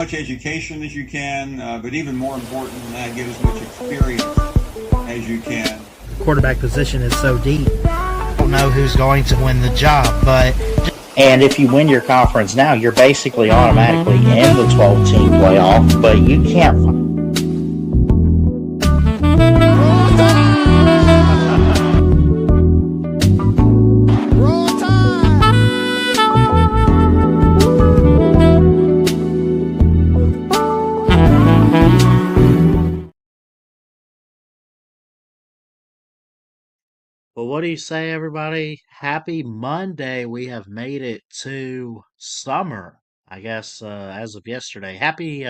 much education as you can, but even more important than that, get as much experience as you can. Quarterback position is so deep. I don't know who's going to win the job, but And if you win your conference now, you're basically automatically in the 12-team playoff, but you can't. Well, what do you say, everybody? Happy Monday. We have made it to summer, I guess, as of yesterday. Happy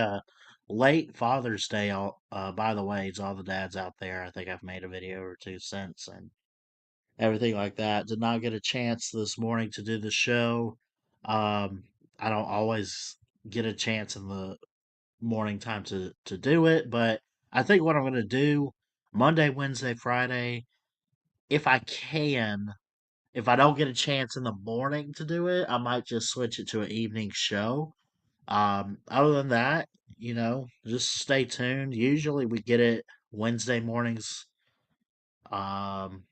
late Father's Day, by the way, to all the dads out there. I think I've made a video or two since and everything like that. Did not get a chance this morning to do the show. Um, I don't always get a chance in the morning time to do it, but I think what I'm going to do Monday, Wednesday, Friday, if I can, if I don't get a chance in the morning to do it, I might just switch it to an evening show. Other than that, just stay tuned. Usually we get it Wednesday mornings. Um,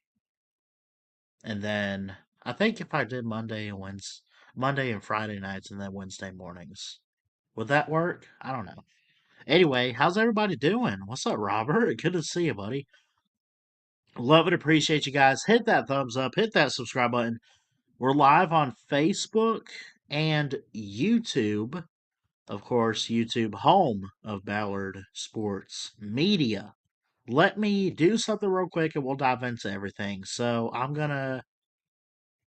and then I think if I did Monday and Friday nights and then Wednesday mornings, would that work? I don't know. Anyway, how's everybody doing? What's up, Robert? Good to see you, buddy. Love and appreciate you guys. Hit that thumbs up, hit that subscribe button. We're live on Facebook and YouTube. Of course, YouTube, home of Ballard Sports Media. Let me do something real quick and we'll dive into everything. So I'm gonna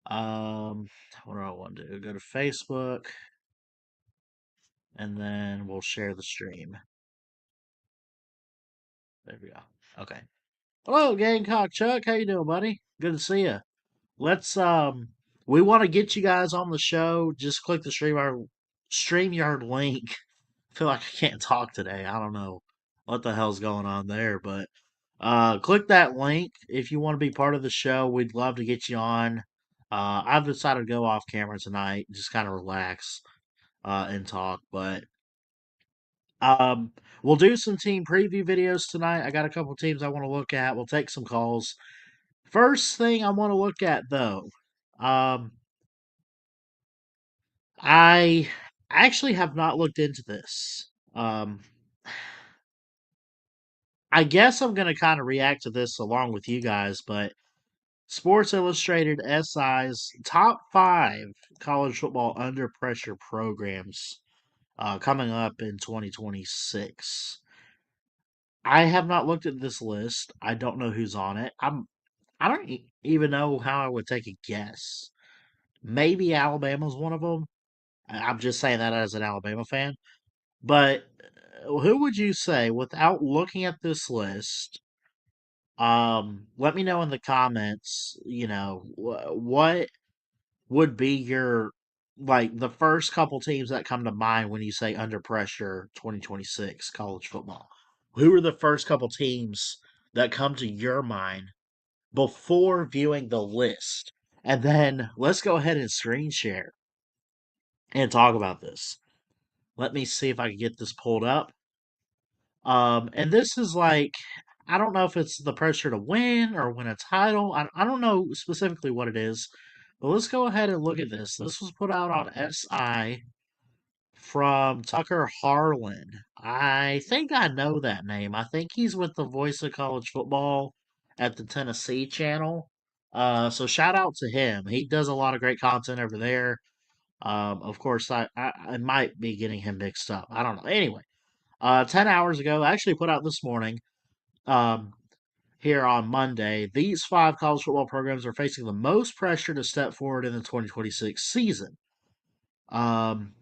what do I want to do? Go to Facebook and then we'll share the stream. There we go. Okay. Hello, Gamecock Chuck. How you doing, buddy? Good to see you. Let's we want to get you guys on the show. Just click the StreamYard link. I feel like I can't talk today. I don't know what the hell's going on there, but click that link if you want to be part of the show. We'd love to get you on. I've decided to go off camera tonight, just kind of relax and talk, but um we'll do some team preview videos tonight. I got a couple teams I want to look at. We'll take some calls. First thing I want to look at though, um I actually have not looked into this. I guess I'm going to kind of react to this along with you guys, but Sports Illustrated SI's top 5 college football under pressure programs coming up in 2026. I have not looked at this list. I don't know who's on it. I don't even know how I would take a guess. Maybe Alabama's one of them. I'm just saying that as an Alabama fan. But who would you say, without looking at this list, let me know in the comments, what would be your, like, the first couple teams that come to mind when you say under pressure 2026 college football? Who are the first couple teams that come to your mind before viewing the list? And then let's go ahead and screen share and talk about this. Let me see if I can get this pulled up. And this is like, I don't know if it's the pressure to win or win a title. I don't know specifically what it is, but let's go ahead and look at this. This was put out on SI from Tucker Harlan. I think I know that name. I think he's with the Voice of College Football at the Tennessee channel. So shout out to him. He does a lot of great content over there. Of course, I might be getting him mixed up. I don't know. Anyway, 10 hours ago, I actually put out this morning, um, here on Monday, these 5 college football programs are facing the most pressure to step forward in the 2026 season. Um,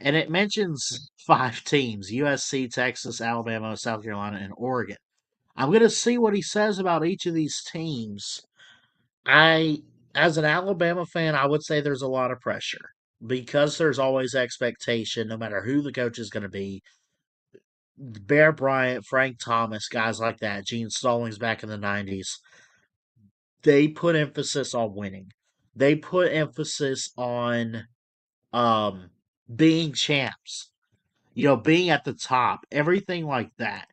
and it mentions 5 teams: USC, Texas, Alabama, South Carolina, and Oregon. I'm going to see what he says about each of these teams. As an Alabama fan, I would say there's a lot of pressure because there's always expectation, no matter who the coach is going to be. Bear Bryant, Frank Thomas, guys like that, Gene Stallings back in the 90s, they put emphasis on winning. They put emphasis on um, being champs. being at the top, everything like that.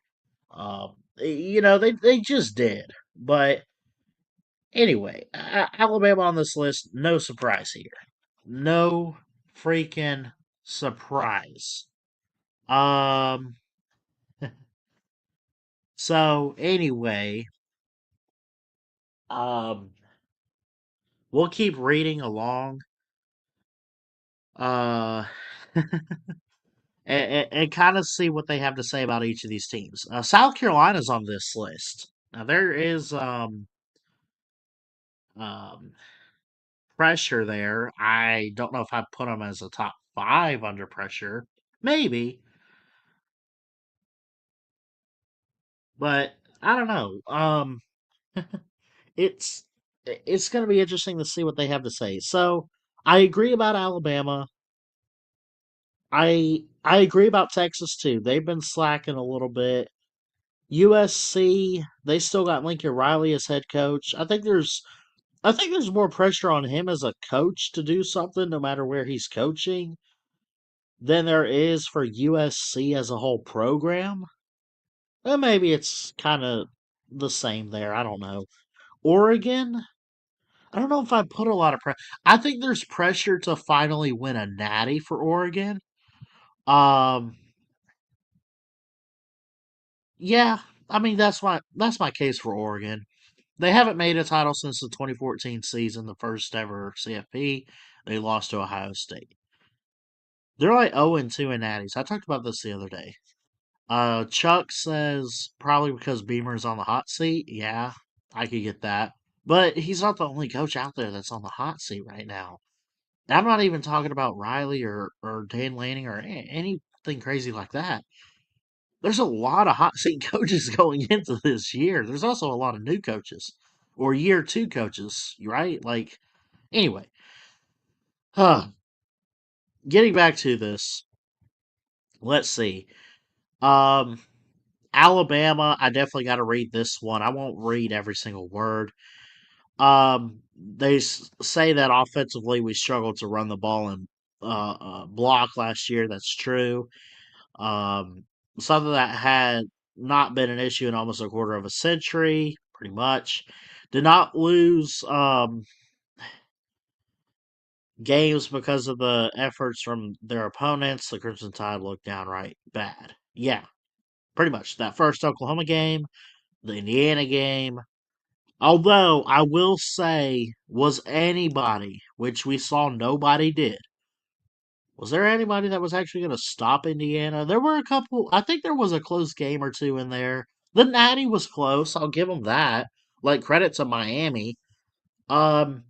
They just did. But anyway, Alabama on this list, no surprise here. No freaking surprise. Um, so anyway, um, we'll keep reading along. Uh, and kind of see what they have to say about each of these teams. South Carolina's on this list. Now there is um, pressure there. I don't know if I put them as a top 5 under pressure. Maybe, but I don't know. It's it's going to be interesting to see what they have to say. So I agree about Alabama. I agree about Texas too. They've been slacking a little bit. USC, they still got Lincoln Riley as head coach. I think there's more pressure on him as a coach to do something no matter where he's coaching than there is for USC as a whole program. And maybe it's kind of the same there. I don't know. Oregon, I don't know if I put a lot of pressure. I think there's pressure to finally win a natty for Oregon. Um, yeah, I mean that's my case for Oregon. They haven't made a title since the 2014 season, the first ever CFP. They lost to Ohio State. They're like 0-2 in natties. I talked about this the other day. Chuck says probably because Beamer's on the hot seat. Yeah, I could get that. But he's not the only coach out there that's on the hot seat right now. I'm not even talking about Riley or Dan Lanning or anything crazy like that. There's a lot of hot seat coaches going into this year. There's also a lot of new coaches or year 2 coaches, right? Like, anyway, huh, getting back to this, let's see. Um, Alabama, I definitely got to read this one. I won't read every single word. They say that offensively we struggled to run the ball and block last year. That's true. Something that had not been an issue in almost a quarter of a century, pretty much. Did not lose games because of the efforts from their opponents. The Crimson Tide looked downright bad. Yeah, pretty much. That first Oklahoma game, the Indiana game. Although I will say, was anybody, which we saw nobody did, was there anybody that was actually going to stop Indiana? There were a couple. I think there was a close game or two in there. The Natty was close. I'll give them that. Like credit to Miami. Um,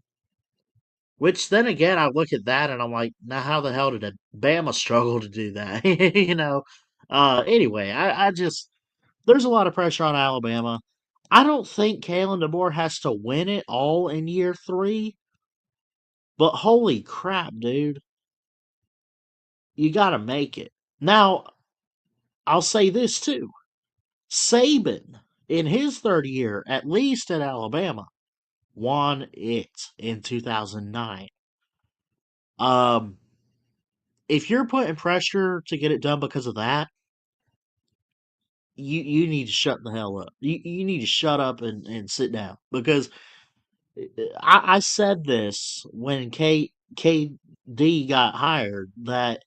which then again, I look at that and I'm like, now how the hell did Bama struggle to do that? you know. Anyway, I just there's a lot of pressure on Alabama. I don't think Kalen DeBoer has to win it all in year 3, but holy crap, dude, you got to make it. Now, I'll say this too. Saban, in his third year, at least at Alabama, won it in 2009. Um, if you're putting pressure to get it done because of that, you need to shut the hell up. You need to shut up and sit down because I said this when KD got hired that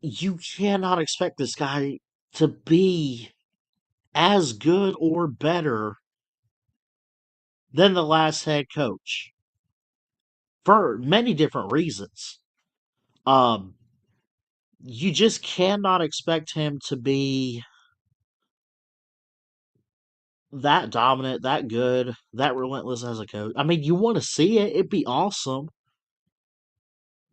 you cannot expect this guy to be as good or better than the last head coach for many different reasons. Um, you just cannot expect him to be that dominant, that good, that relentless as a coach. I mean, you want to see it; it'd be awesome.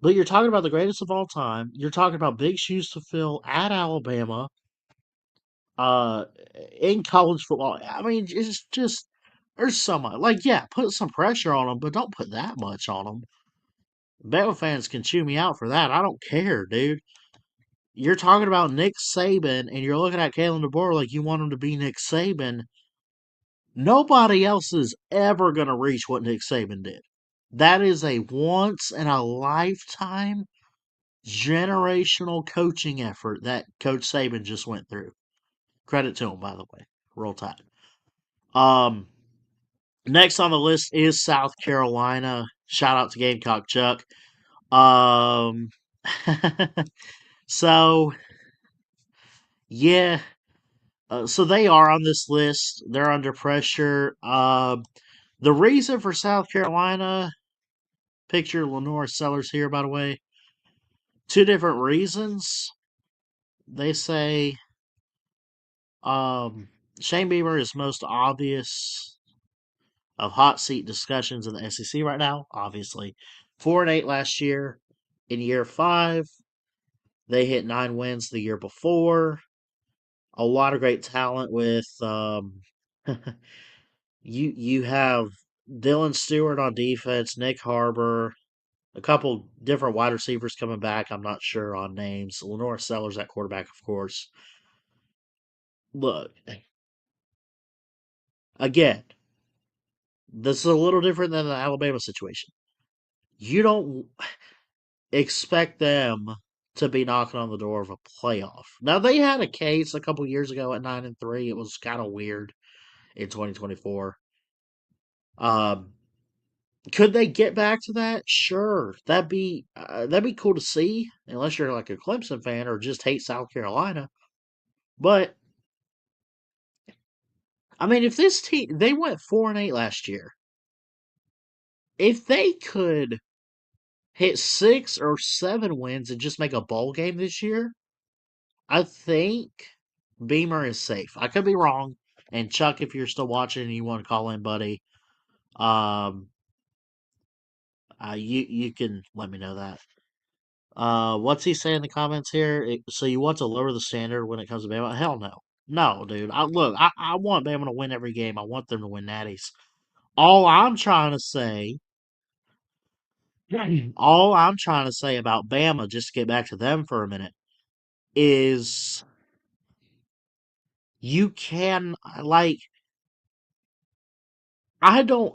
But you're talking about the greatest of all time. You're talking about big shoes to fill at Alabama, uh, in college football. I mean, it's just there's so much. Like, yeah, put some pressure on them, but don't put that much on them. Bama fans can chew me out for that. I don't care, dude. You're talking about Nick Saban, and you're looking at Kalen DeBoer like you want him to be Nick Saban. Nobody else is ever going to reach what Nick Saban did. That is a once in a lifetime generational coaching effort that Coach Saban just went through. Credit to him, by the way. Roll Tide. Next on the list is South Carolina. Shout out to Gamecock Chuck. Um, so yeah, so they are on this list. They're under pressure. The reason for South Carolina, picture Lenore Sellers here, by the way. Two different reasons. They say Shane Beamer is most obvious of hot seat discussions in the SEC right now, obviously. 4-8 last year. In year 5, they hit 9 wins the year before. A lot of great talent with you have Dylan Stewart on defense, Nick Harbor, a couple different wide receivers coming back. I'm not sure on names. Lenore Sellers at quarterback, of course. Look, again, this is a little different than the Alabama situation. You don't expect them to be knocking on the door of a playoff. Now they had a case a couple years ago at 9-3. It was kind of weird in 2024. Could they get back to that? Sure, that'd be cool to see. Unless you're like a Clemson fan or just hate South Carolina. But I mean, if this team they went 4-8 last year, if they could hit 6 or 7 wins and just make a bowl game this year, I think Beamer is safe. I could be wrong. And Chuck, if you're still watching and you want to call in, buddy, um, you can let me know that. What's he saying in the comments here? So you want to lower the standard when it comes to Bama? Hell no. No, dude. I want Bama to win every game. I want them to win natties. All I'm trying to say, all I'm trying to say about Bama, just to get back to them for a minute, is you can, like, I don't,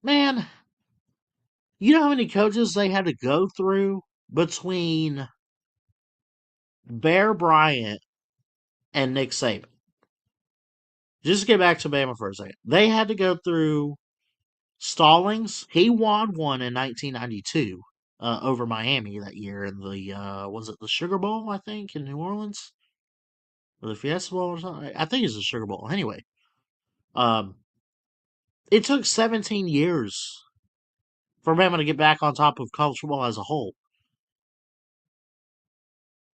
man, you know how many coaches they had to go through between Bear Bryant and Nick Saban? Just to get back to Bama for a second. They had to go through Stallings. He won one in 1992 over Miami that year in the, was it the Sugar Bowl, I think, in New Orleans? Or the Fiesta Bowl or something? I think it's the Sugar Bowl. Anyway, um, it took 17 years for Bama to get back on top of college football as a whole.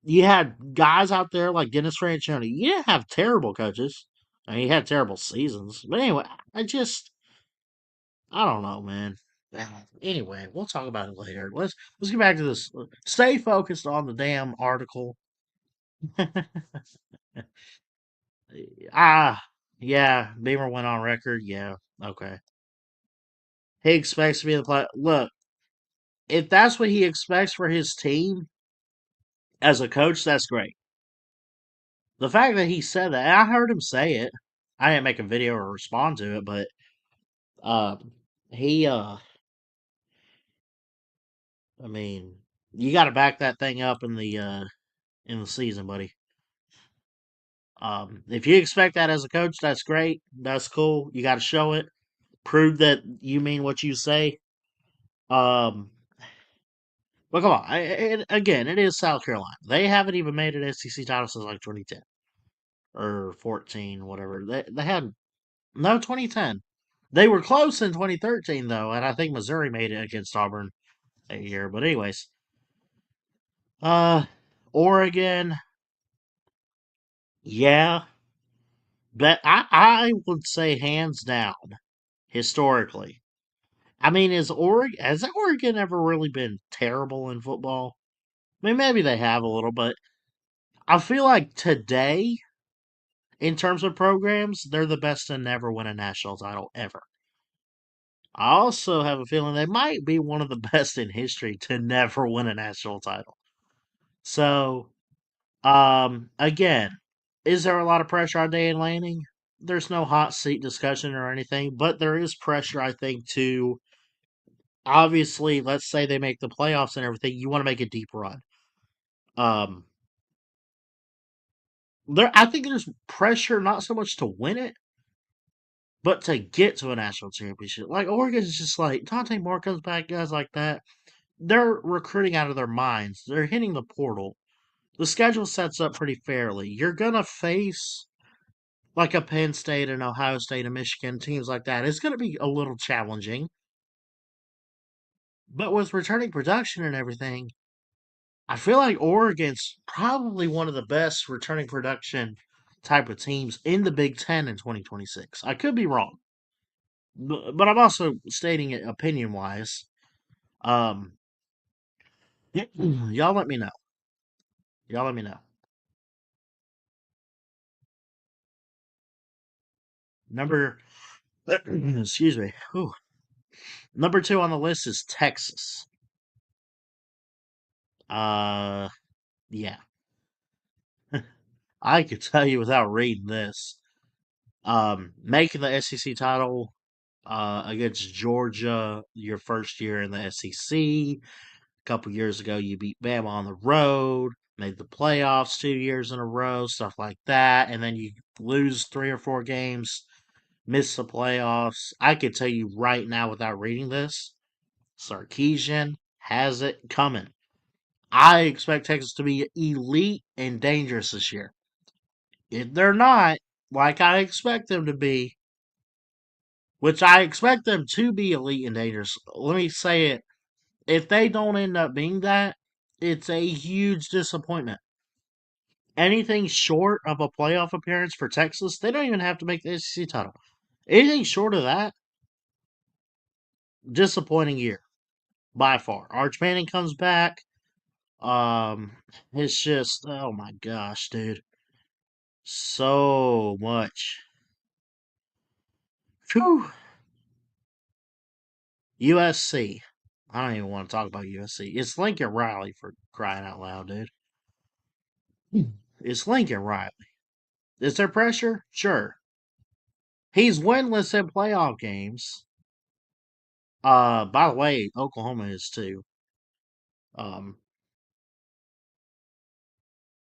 You had guys out there like Dennis Franchione. You didn't have terrible coaches. I mean, you had terrible seasons. But anyway, I don't know, man. Anyway, we'll talk about it later. Let's get back to this. Stay focused on the damn article. Yeah, Beamer went on record. Yeah, okay. He expects to be in the play. Look, if that's what he expects for his team as a coach, that's great. The fact that he said that, and I heard him say it. I didn't make a video or respond to it, but uh, he, I mean, you got to back that thing up in the season, buddy. If you expect that as a coach, that's great. That's cool. You got to show it. Prove that you mean what you say. Um, but come on. Again, it is South Carolina. They haven't even made an SEC title since like 2010 or 14, whatever. They had no 2010. They were close in 2013 though, and I think Missouri made it against Auburn that year. But anyways, uh, Oregon, yeah, but I would say hands down historically. I mean, has Oregon ever really been terrible in football? I mean, maybe they have a little, but I feel like today, in terms of programs, they're the best to never win a national title ever. I also have a feeling they might be one of the best in history to never win a national title. So, again, is there a lot of pressure on Dan Lanning? There's no hot seat discussion or anything, but there is pressure, I think, to obviously, let's say they make the playoffs and everything, you want to make a deep run. Um, I think there's pressure not so much to win it, but to get to a national championship. Like Oregon's just like Dante Moore comes back, guys like that. They're recruiting out of their minds. They're hitting the portal. The schedule sets up pretty fairly. You're gonna face like a Penn State and Ohio State and Michigan, teams like that. It's gonna be a little challenging. But with returning production and everything, I feel like Oregon's probably one of the best returning production type of teams in the Big Ten in 2026. I could be wrong, but I'm also stating it opinion wise. Um, y'all let me know. Y'all let me know. Number, excuse me. Whew. Number 2 on the list is Texas. Uh, yeah, I could tell you without reading this. Making the SEC title against Georgia your first year in the SEC. A couple years ago, you beat Bama on the road, made the playoffs 2 years in a row, stuff like that, and then you lose 3 or 4 games, miss the playoffs. I could tell you right now without reading this, Sarkisian has it coming. I expect Texas to be elite and dangerous this year. If they're not, like I expect them to be, which I expect them to be elite and dangerous. Let me say it. If they don't end up being that, it's a huge disappointment. Anything short of a playoff appearance for Texas, they don't even have to make the SEC title. Anything short of that, disappointing year by far. Arch Manning comes back. It's just oh my gosh, dude, so much. Phew. USC. I don't even want to talk about USC. It's Lincoln Riley for crying out loud, dude. It's Lincoln Riley. Is there pressure? Sure. He's winless in playoff games. By the way, Oklahoma is too. Um,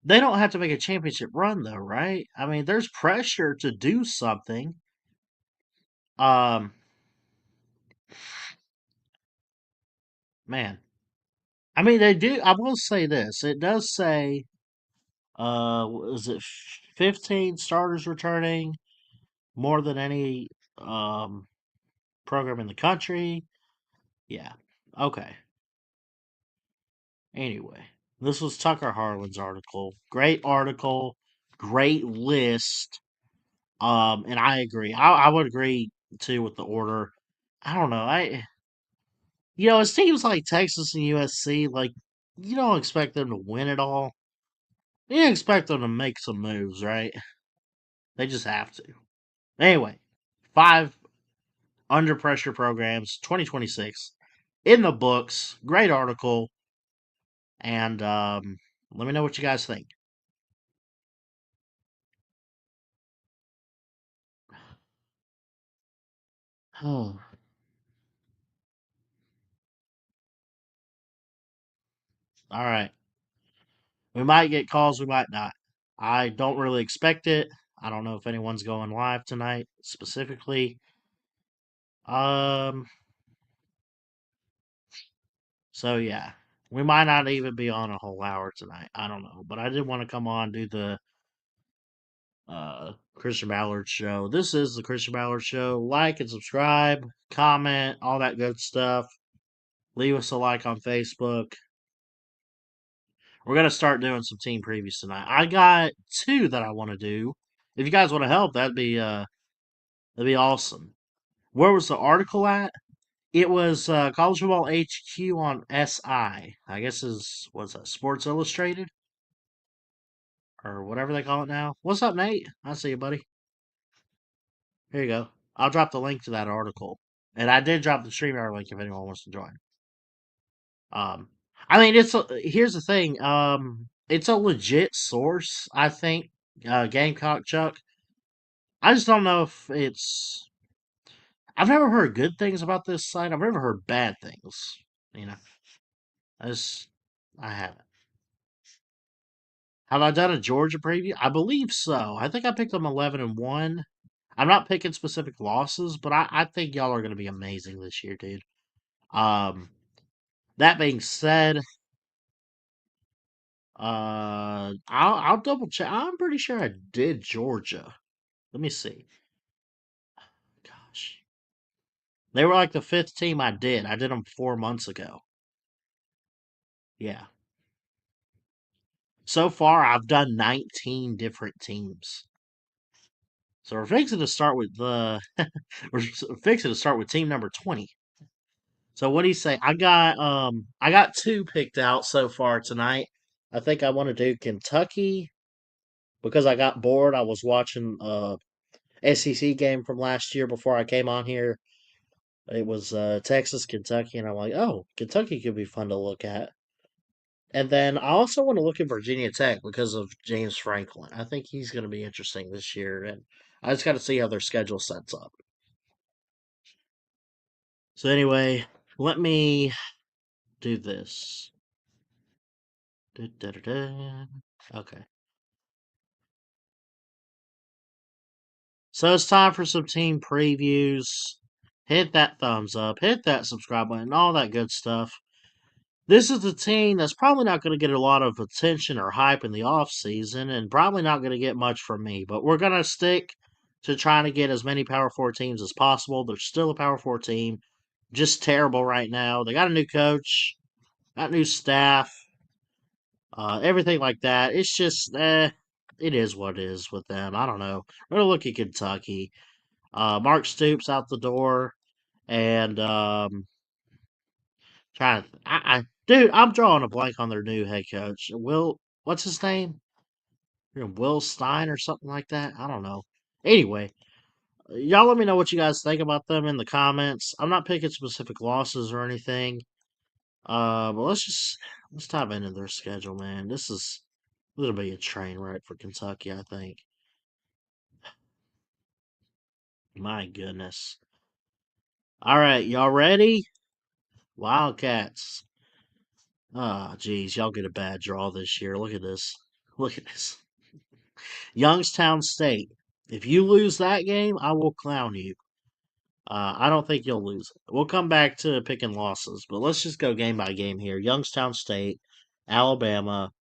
they don't have to make a championship run though, right? I mean, there's pressure to do something. Um, man, I mean, they do. I will say this. It does say, is it 15 starters returning, more than any um program in the country? Yeah. Okay. Anyway, this was Tucker Harlan's article. Great article, great list. And I agree. I would agree too with the order. I don't know. It seems like Texas and USC, like you don't expect them to win it all. You expect them to make some moves, right? They just have to. Anyway, 5 under pressure programs, 2026 in the books. Great article, and let me know what you guys think. Oh, all right. We might get calls, we might not. I don't really expect it. I don't know if anyone's going live tonight specifically. Um, so yeah, we might not even be on a whole hour tonight. I don't know, but I did want to come on do the Christian Ballard show. This is the Christian Ballard show. Like and subscribe, comment, all that good stuff. Leave us a like on Facebook. We're gonna start doing some team previews tonight. I got 2 that I want to do. If you guys want to help, that'd be awesome. Where was the article at? It was College Football HQ on SI. I guess what's that? Sports Illustrated or whatever they call it now. What's up, Nate? I see you, buddy. Here you go. I'll drop the link to that article, and I did drop the StreamYard link if anyone wants to join. Um, I mean, here's the thing. It's a legit source. I think Gamecock Chuck. I just don't know if it's. I've never heard good things about this site. I've never heard bad things. You know, I haven't. Have I done a Georgia preview? I believe so. I think I picked them 11-1. I'm not picking specific losses, but I think y'all are going to be amazing this year, dude. That being said, I'll double check. I'm pretty sure I did Georgia. Let me see. Gosh, they were like the 5th team I did. I did them 4 months ago. Yeah. So far, I've done 19 different teams. So we're fixing to start with we're fixing to start with team number 20. So what do you say? I got 2 picked out so far tonight. I think I want to do Kentucky because I got bored. I was watching SEC game from last year before I came on here. It was Texas, Kentucky, and I'm like, oh, Kentucky could be fun to look at. And then I also want to look at Virginia Tech because of James Franklin. I think he's going to be interesting this year, and I just got to see how their schedule sets up. So anyway, let me do this. Okay. So it's time for some team previews. Hit that thumbs up, hit that subscribe button, all that good stuff. This is a team that's probably not going to get a lot of attention or hype in the offseason and probably not going to get much from me, but we're going to stick to trying to get as many Power 4 teams as possible. They're still a Power 4 team, just terrible right now. They got a new coach, got new staff, everything like that. It's just, it is what it is with them. I don't know. We're going to look at Kentucky. Mark Stoops out the door, and trying to, dude, I'm drawing a blank on their new head coach. What's his name? Will Stein or something like that. I don't know. Anyway, y'all let me know what you guys think about them in the comments. I'm not picking specific losses or anything. But let's dive into their schedule, man. This is gonna be a train wreck for Kentucky, I think. My goodness. All right, y'all ready? Wildcats. Ah, geez, y'all get a bad draw this year. Look at this. Look at this. Youngstown State. If you lose that game, I will clown you. I don't think you'll lose it. We'll come back to picking losses, but let's just go game by game here. Youngstown State, Alabama,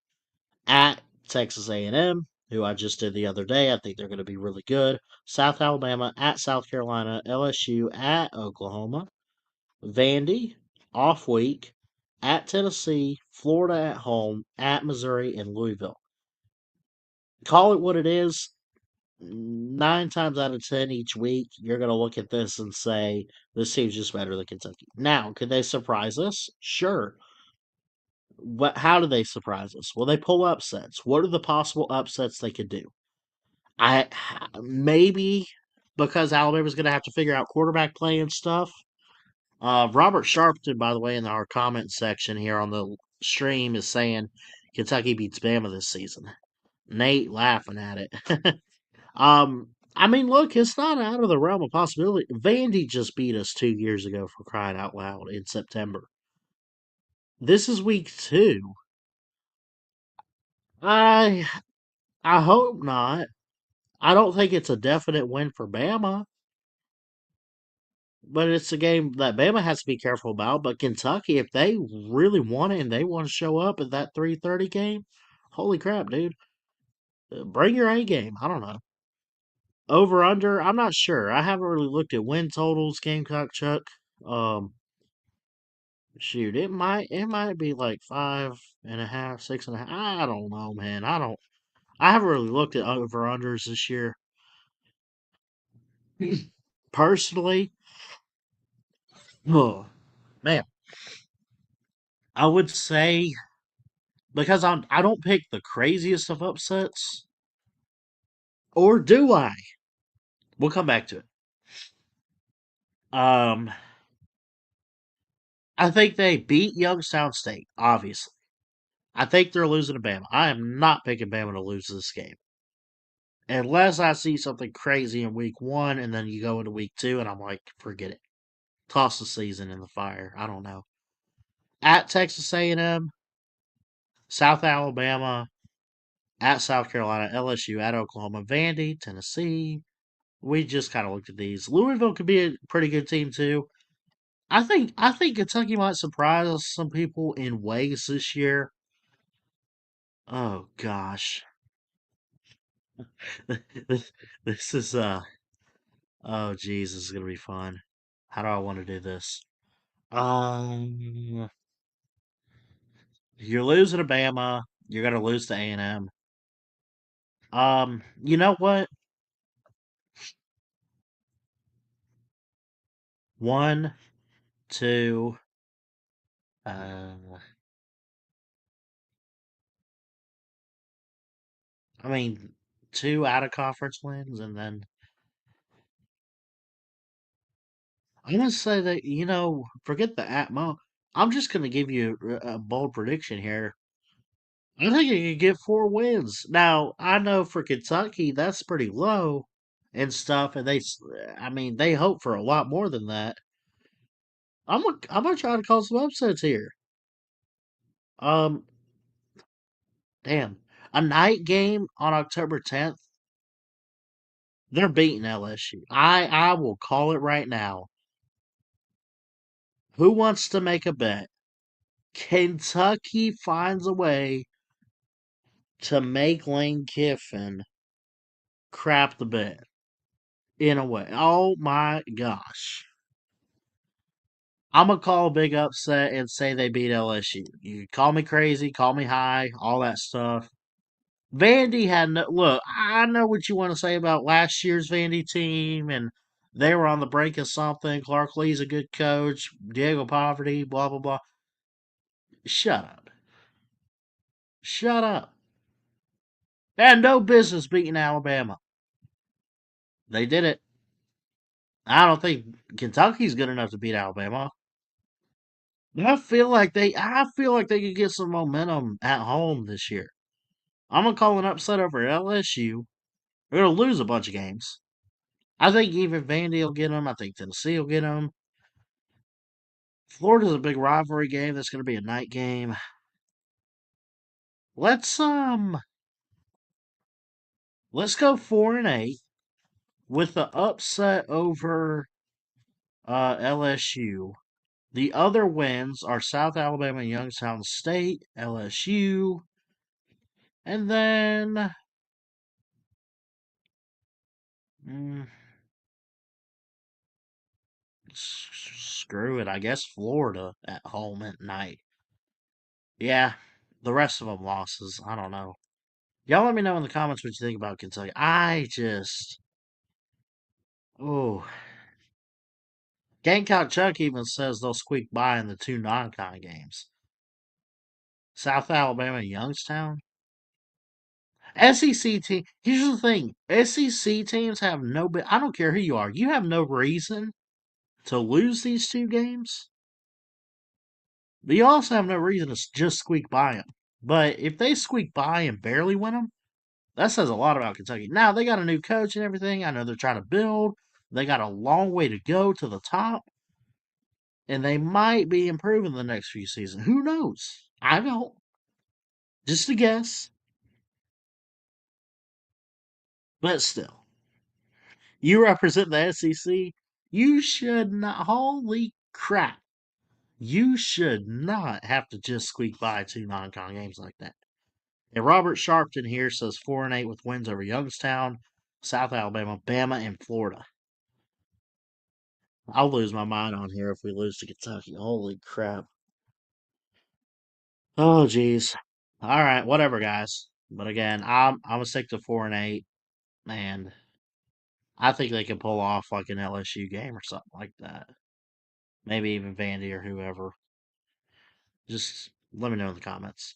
at Texas A&M, who I just did the other day. I think they're going to be really good. South Alabama, at South Carolina, LSU, at Oklahoma, Vandy, off week, at Tennessee, Florida at home, at Missouri, and Louisville. Call it what it is. 9 times out of 10 each week, you're going to look at this and say, this team's just better than Kentucky. Now, could they surprise us? Sure. How do they surprise us? Well, they pull upsets. What are the possible upsets they could do? Maybe because Alabama's going to have to figure out quarterback play and stuff. Robert Sharpton, by the way, in our comment section here on the stream, is saying Kentucky beats Bama this season. Nate laughing at it. I mean, look, it's not out of the realm of possibility. Vandy just beat us 2 years ago, for crying out loud, in September. This is week 2. I hope not. I don't think it's a definite win for Bama, but it's a game that Bama has to be careful about. But Kentucky, if they really want it and they want to show up at that 3:30 game, holy crap, dude. Bring your A game. I don't know. Over under, I'm not sure. I haven't really looked at win totals, Gamecock Chuck. Um, shoot, it might be like 5.5, 6.5. I don't know, man. I haven't really looked at over unders this year. Personally, oh man, I would say because I don't pick the craziest of upsets, or do I? We'll come back to it. Um, I think they beat Youngstown State, obviously. I think they're losing to Bama. I am not picking Bama to lose this game. Unless I see something crazy in week 1 and then you go into week 2 and I'm like, forget it. Toss the season in the fire. I don't know. At Texas A&M, South Alabama, at South Carolina, LSU, at Oklahoma, Vandy, Tennessee. We just kind of looked at these. Louisville could be a pretty good team too. I think Kentucky might surprise some people in ways this year. Oh gosh, this, this is oh geez, this is gonna be fun. How do I want to do this? Um, you're losing to Bama. You're gonna lose to A&M. You know what? One, two. Uh, I mean, two out of conference wins, and then I'm gonna say that forget the Atmo. I'm just gonna give you a bold prediction here. I think you could get 4 wins. Now I know for Kentucky that's pretty low and stuff, and I mean, they hope for a lot more than that. I'm gonna try to call some upsets here. Um, damn, a night game on October 10th. They're beating LSU. I will call it right now. Who wants to make a bet? Kentucky finds a way to make Lane Kiffin crap the bed in a way. Oh my gosh. I'm gonna call a big upset and say they beat LSU. You call me crazy, call me high, all that stuff. Vandy had no look. I know what you want to say about last year's Vandy team, and they were on the brink of something. Clark Lee's a good coach. Diego Poverty, blah blah blah. Shut up. Shut up. They had no business beating Alabama. They did it. I don't think Kentucky's good enough to beat Alabama. I feel like they could get some momentum at home this year. I'm gonna call an upset over LSU. They're gonna lose a bunch of games. I think even Vandy will get them. I think Tennessee will get them. Florida's a big rivalry game. That's gonna be a night game. Let's let's go 4-8 with the upset over LSU. The other wins are South Alabama and Youngstown State, LSU, and then mm, screw it. I guess Florida at home at night. Yeah, the rest of them losses. I don't know. Y'all let me know in the comments what you think about Kentucky. Oh, Gamecock Chuck even says they'll squeak by in the two non-con games. South Alabama and Youngstown. SEC team. Here's the thing: SEC teams have no. I don't care who you are. You have no reason to lose these two games. But you also have no reason to just squeak by them. But if they squeak by and barely win them, that says a lot about Kentucky. Now they got a new coach and everything. I know they're trying to build. They got a long way to go to the top, and they might be improving the next few seasons. Who knows? I don't. Just a guess. But still, you represent the SEC. You should not. Holy crap! You should not have to just squeak by two non-con games like that. And Robert Sharpton here says 4-8 with wins over Youngstown, South Alabama, Bama, and Florida. I'll lose my mind on here if we lose to Kentucky. Holy crap. Oh jeez. All right, whatever, guys. But again, I'm gonna stick to 4-8, and I think they can pull off like an LSU game or something like that. Maybe even Vandy or whoever. Just let me know in the comments.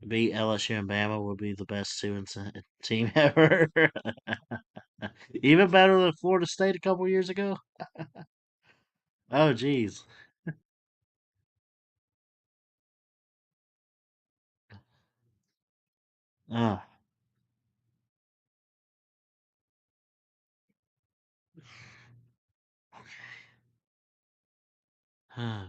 Beat LSU and Bama would be the best team ever. Even better than Florida State a couple years ago. Oh, geez. Oh, Yeah.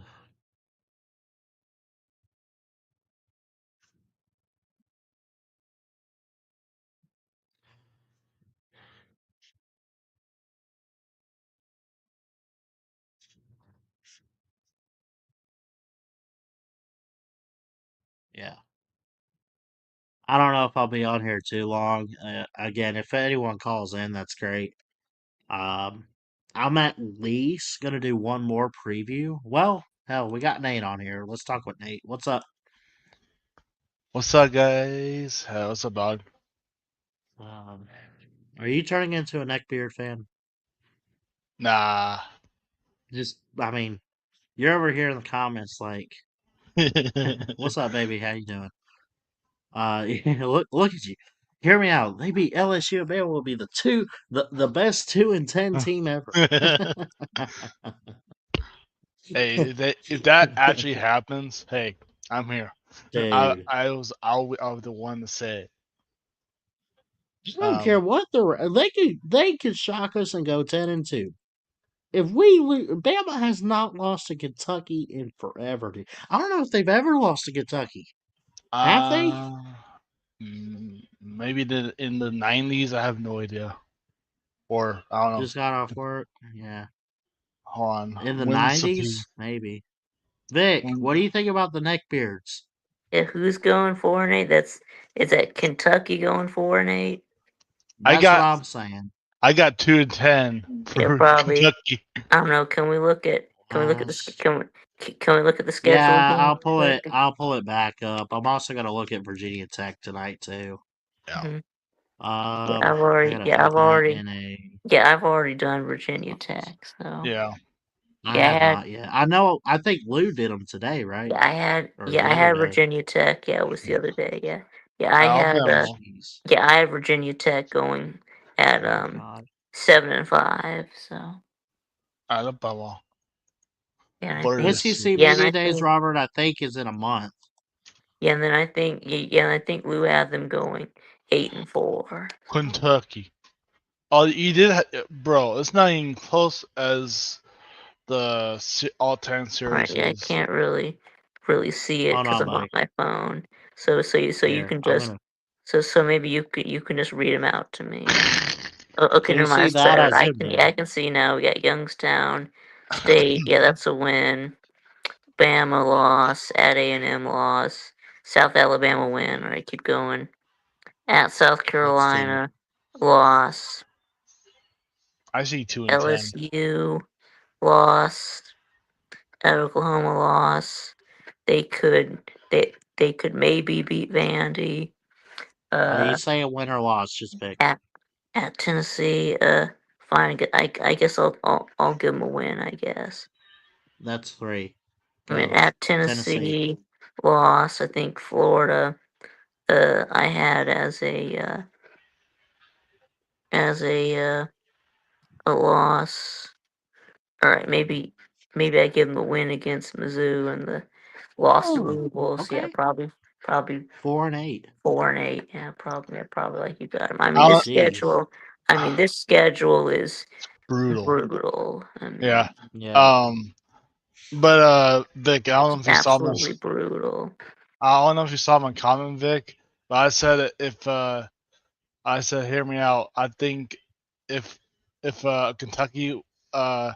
I don't know if I'll be on here too long. Again, if anyone calls in, that's great. Um, I'm at least gonna do one more preview. Well, hell, we got Nate on here. Let's talk with Nate. What's up? What's up, guys? What's up, dog? Um, are you turning into a neckbeard fan? Nah. Just, I mean, you're over here in the comments like, "What's up, baby? How you doing?" Look at you. Hear me out. Maybe LSU and Bama will be the best 2-10 team ever. Hey, if that actually happens, hey, I'm here. Dude, I'll be the one to say it. I don't care what they could shock us and go 10-2. If we Bama has not lost to Kentucky in forever, dude. I don't know if they've ever lost to Kentucky. Have they? Maybe in the 90s. I have no idea. Or I don't know. Just got off work. Yeah. Hold on. In the When's 90s, maybe. Vic, what do you think about the neckbeards? Yeah, who's going 4-8? Is that Kentucky going 4-8? That's what I'm saying. I got 2-10 for Yeah, probably. Kentucky. I don't know. Can we look at the can we look at the schedule? Yeah, again? I'll pull it back up. I'm also gonna look at Virginia Tech tonight too. Yeah. Mhm. I've already done Virginia Tech. So Yeah. I have not yet. I think Lou did them today, right? yeah, I had Or the other day. Virginia Tech. Yeah, it was the other day. Yeah, I Alabama. I had Virginia Tech going at 7-5. So Alabama. yeah, SEC Media Days, Robert, I think is in a month. Yeah, and then I think Lou had them going 8-4. Kentucky. Oh, you did, bro. It's not even close as the all-time series. Right, yeah, I can't really see it because I'm on my phone. So you can just so maybe you can just read them out to me. Okay, never mind. I can see now. We got Youngstown State. Yeah, that's a win. Bama loss. At A&M loss. South Alabama win. All right, keep going. At South Carolina loss. I see 2-10. LSU loss. At Oklahoma loss. They could maybe beat Vandy. You say a win or loss, just pick. At Tennessee, fine. I guess I'll give them a win. I guess. That's 3. Go. I mean, at Tennessee loss. I think Florida. I had as a loss. All right, maybe I give them a win against Mizzou and the loss to Louisville. Okay. Yeah, probably 4-8. 4-8. Yeah, probably like you got them. I mean, this schedule. I mean, this schedule is brutal. I mean, yeah. But Vic, I don't know if you saw my brutal. I don't know if you saw my comment, Vic, but I said I said, hear me out. I think if Kentucky, I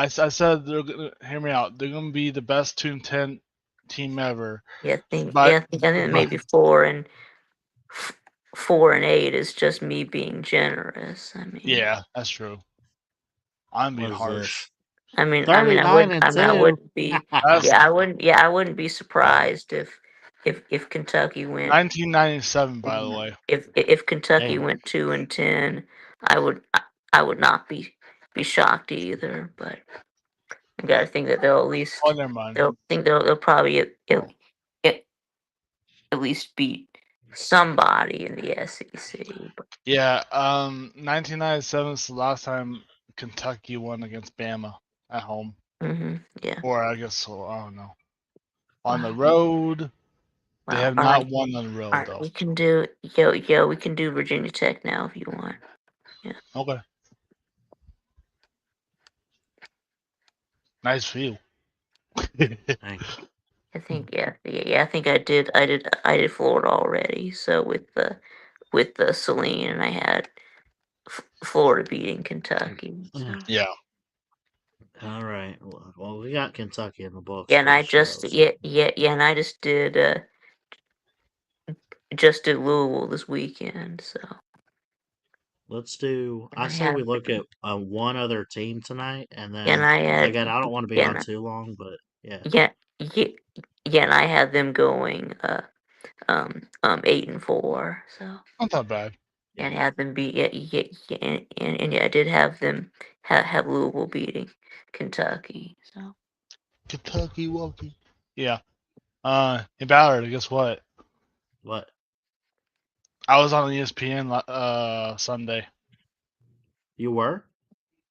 said they're gonna hear me out. They're gonna be the best 2-10 team ever. Yeah, I think maybe 4-8 is just me being generous. I mean, yeah, that's true. I'm being harsh. I wouldn't be. I wouldn't be surprised if Kentucky went 1997, by the way. If Kentucky went 2-10, I would not be shocked either. But I gotta think that they'll at least. Oh, never mind. They'll probably at least beat somebody in the SEC. But. Yeah, 1997 is the last time Kentucky won against Bama at home. Mm-hmm, yeah. Or I guess so. I don't know. On the road, they have not won on the road though. We can do we can do Virginia Tech now if you want. Yeah. Okay. Nice view. Dang. I think I think I did Florida already. So with the Celine, and I had Florida beating Kentucky. So. Yeah. All right. Well, we got Kentucky in the books Yeah, and for the I show. just So and I just did Louisville this weekend. So let's do. and I I say we have look at one other team tonight, and and then I had again, I don't want to be yeah, on too long, but yeah. yeah, yeah, yeah, and I had them going 8-4. So Not that bad. and Yeah. had them beat and yeah, I did have them have Louisville beating Kentucky. So Kentucky Walkie. Yeah. Hey Ballard, guess what? What? I was on ESPN Sunday. You were?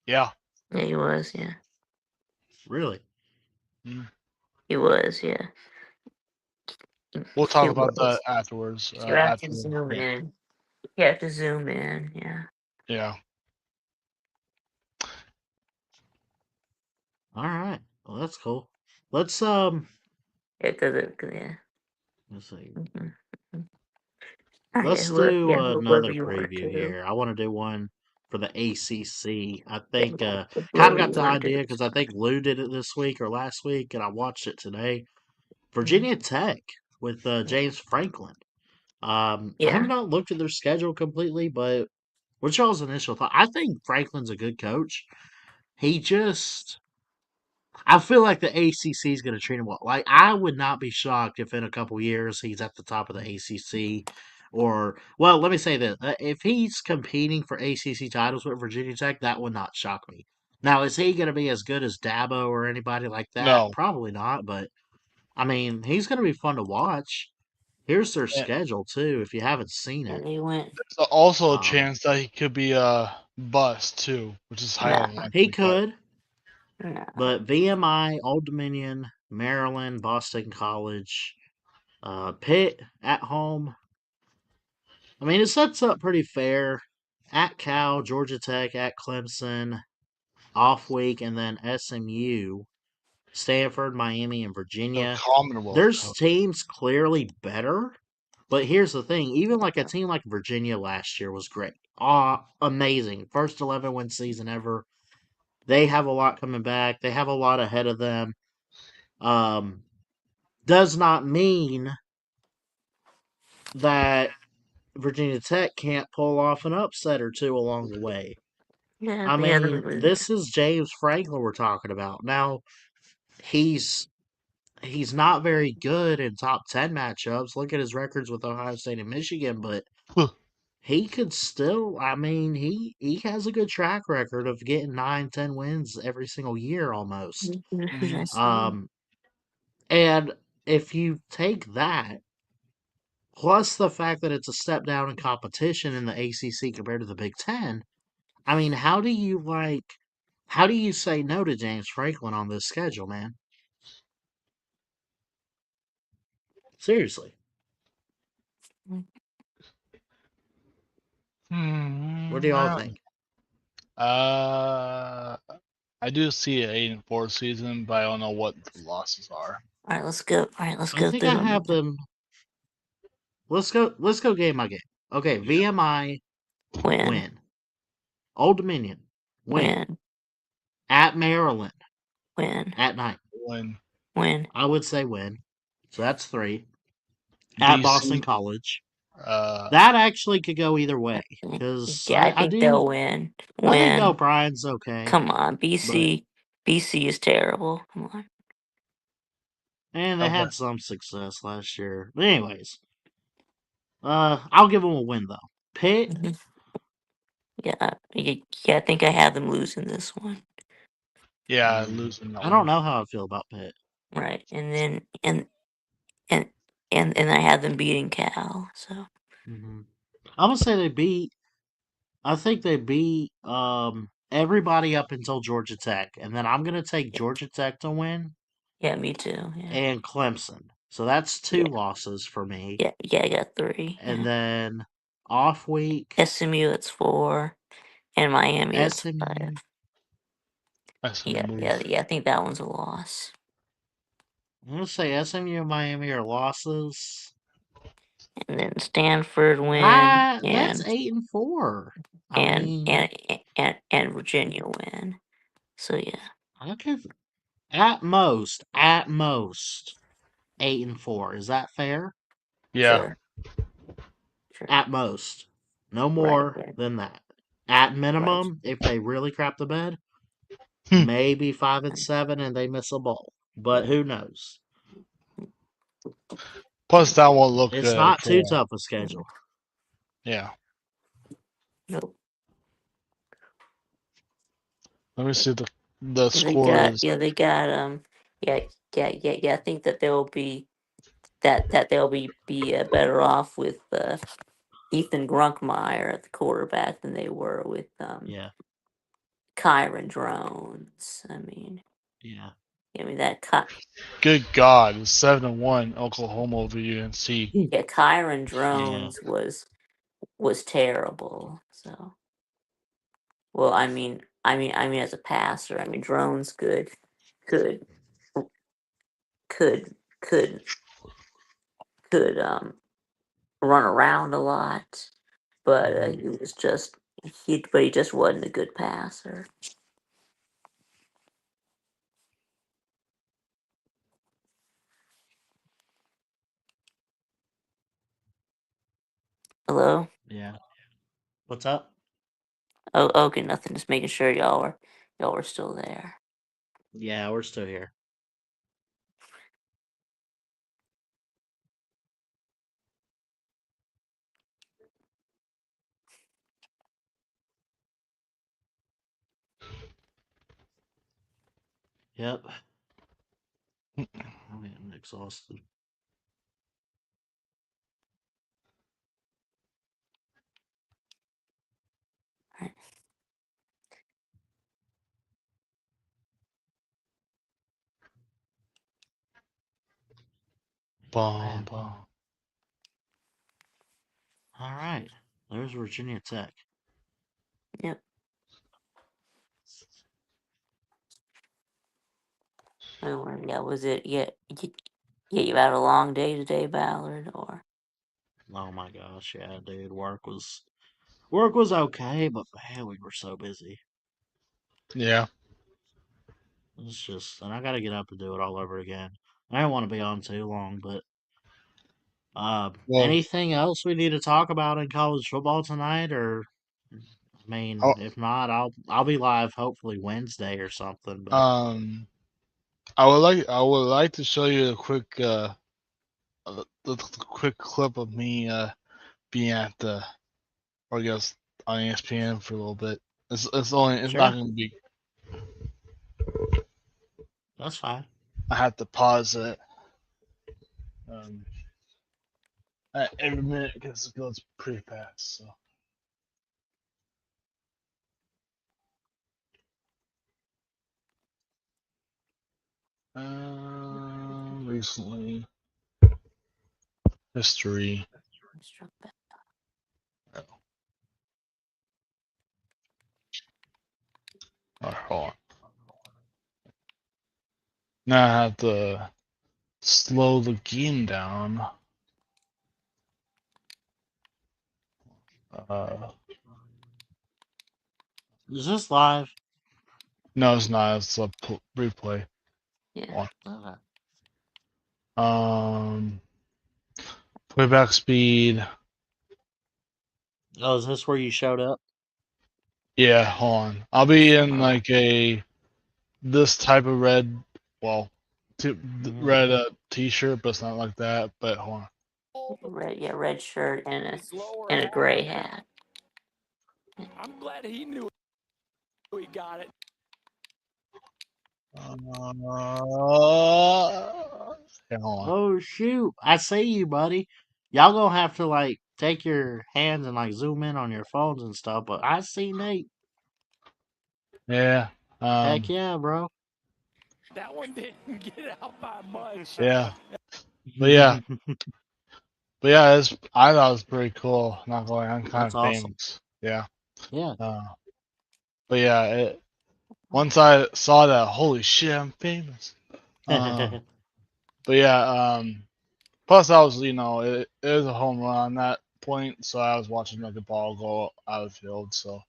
Yeah. yeah, he was Really? he was We'll he talk about was. that afterwards. You have to After. zoom Yeah. in. You have to zoom in. Yeah. Yeah. All right. Well, that's cool. Let's Yeah, yeah. let's see. Mhm. Let's do Whoever another you want preview to. here. I want to do one for the ACC. I think kind of Whoever you got the want to. idea because I think Lou did it this week or last week, and I watched it today. Mm-hmm. Virginia Tech with James Franklin. I have Yeah. not looked at their schedule completely, but what's y'all's initial thought? I think Franklin's a good coach. He just I feel like the ACC is going to treat him well. Like I would not be shocked if in a couple years he's at the top of the ACC, or well, let me say this: if he's competing for ACC titles with Virginia Tech, that would not shock me. Now, is he going to be as good as Dabo or anybody like that? No. Probably not, but I mean, he's going to be fun to watch. Here's their And schedule too, if you haven't seen it. And they went. there's also a Um, chance that he could be a bust too, which is Nah. highly he likely. could, Nah. but VMI, Old Dominion, Maryland, Boston College, Pitt at home. I mean, it sets up pretty fair. At Cal, Georgia Tech, at Clemson, off week, and then SMU, Stanford, Miami, and The Virginia. Commonwealth There's Cup. teams clearly better, but here's the thing: even like a team like Virginia last year was great, amazing, first 11-win season ever. They have a lot coming back. They have a lot ahead of them. Um, does not mean that Virginia Tech can't pull off an upset or two along the way. Yeah. I Yeah. mean, this is James Franklin we're talking about. Now, he's he's not very good in top 10 matchups. Look at his records with Ohio State and Michigan, but he could still, I mean, he has a good track record of getting 9, 10 wins every single year almost. Um and if you take that plus the fact that it's a step down in competition in the ACC compared to the Big 10, I mean, how do you say no to James Franklin on this schedule, man? Seriously. What do y'all think? I do see an 8-4 season, but I don't know what the losses are. All right, let's go. All right, let's I go think through I them. have them. Let's go game by game. Okay, VMI Win. win. Old Dominion win. Win. At Maryland Win. at night. Win. I would say win. So that's 3. At DC, Boston College. uh, That actually could go either way because Yeah, I I think they'll do. win. I think Win. O'Brien's okay, Come on, but BC is terrible. Come on. and they had some success last year. But anyways, I'll give them a win though. Pitt, Mhm. Yeah, I think I have them losing this one. yeah, losing that I don't one. know how I feel about Pitt. Right, and then and I have them beating Cal. So I'm gonna say they beat. I think they beat everybody up until Georgia Tech, and then I'm gonna take Georgia Tech to win yeah, me too. Yeah, and Clemson. So that's 2 yeah, losses for me. yeah. I got 3. And Yeah, then off week SMU it's 4, and Miami it's 5. SMU. That's a Yeah, move. yeah, yeah. I think that one's a loss. I'm gonna say SMU and Miami are losses. And then Stanford win, That's 8-4. and Virginia win. So yeah. Okay, at most, 8-4. Is that fair? Yeah. Sure. At most, no more than that. At minimum, if they really crap the bed, maybe 5-7 and they miss a bowl. But who knows? Plus, that won't look It's good. not too tough a schedule. Yeah. Nope. Let me see the scores. They got I think that they'll be they'll be better off with Ethan Grunkmeyer at the quarterback than they were with Yeah, Kyron Drones. yeah. I mean that cut. Good God, 7-1 Oklahoma over UNC. Yeah, Kyron Yeah. Drones was terrible. So, well, I mean, as a passer, Drones could could could run around a lot, but he was just he just wasn't a good passer. Hello? Yeah. What's up? Oh, okay, nothing. Just making sure y'all were still there. Yeah, we're still here. Yep. I'm getting exhausted. Right. Bum, bum. All right. There's Virginia Tech. Yep. Yeah, was it? Yeah, you had a long day today, Ballard, or? Oh my gosh, yeah, dude. Work was okay, but man, we were so busy. Yeah. It's just, and I got to get up and do it all over again. I don't want to be on too long, but Well, anything else we need to talk about in college football tonight, or I mean, oh, if not, I'll be live hopefully Wednesday or something. But I would like to show you a quick the quick clip of me being at the, or I guess on ESPN for a little bit. It's sure, not going to be. that's fine. I had to pause it every minute because it goes pretty fast. So. Recently, history. Oh. Alright, hold on. Now I have to slow the game down. Is this live? No, it's not. It's a replay. Yeah. Okay. Playback speed. Oh, is this where you showed up? Yeah, hold on. I'll be in Alright. like this type of red, well, red t-shirt, but it's not like that. But hold on. Red shirt and a gray hat. I'm glad he knew he got it. Yeah, hold on. Oh shoot! I see you, buddy. Y'all gonna have to like take your hands and like zoom in on your phones and stuff. But I see Nate. Yeah. Heck yeah, bro. That one didn't get out by much. Yeah. But yeah. But yeah, I thought it was pretty cool. Not going, I'm kind That's of awesome. famous. Yeah. Yeah. But yeah, once I saw that, holy shit, I'm famous. But yeah, plus I was, it was a home run on that point, so I was watching like the ball go out of the field. So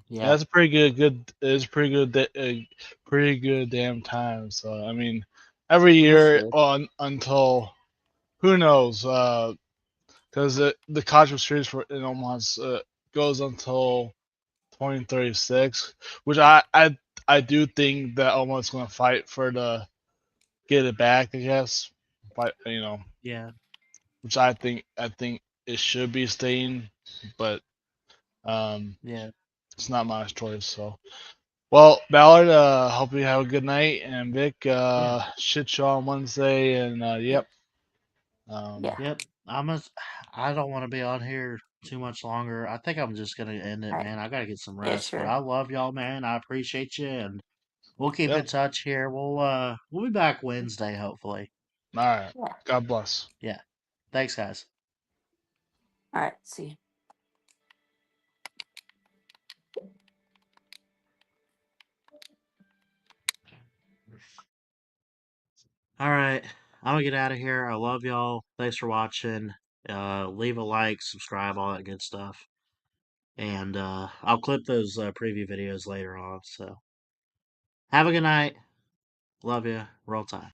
Yeah. that's a pretty good. It's pretty good. Pretty good damn time. So I mean, every year until who knows, because the college series for in Omaha goes until 2036, which I do think that Omaha's going to fight for the get it back. I guess, but Yeah. which I think it should be staying, but Yeah. it's not my choice. So, well, Ballard, hope you have a good night, and Vic, shit show on Wednesday, and yep. Yep. I don't want to be on here too much longer. I think I'm just gonna end it, man. I gotta get some rest. But I love y'all, man. I appreciate you, and we'll keep in Yep. touch here. We'll be back Wednesday, hopefully. All right. God bless. Yeah. Thanks, guys. All right. See you. All right. I'm gonna get out of here. I love y'all. Thanks for watching. Leave a like, subscribe, all that good stuff. And I'll clip those preview videos later on. So have a good night. Love you. Roll Tide.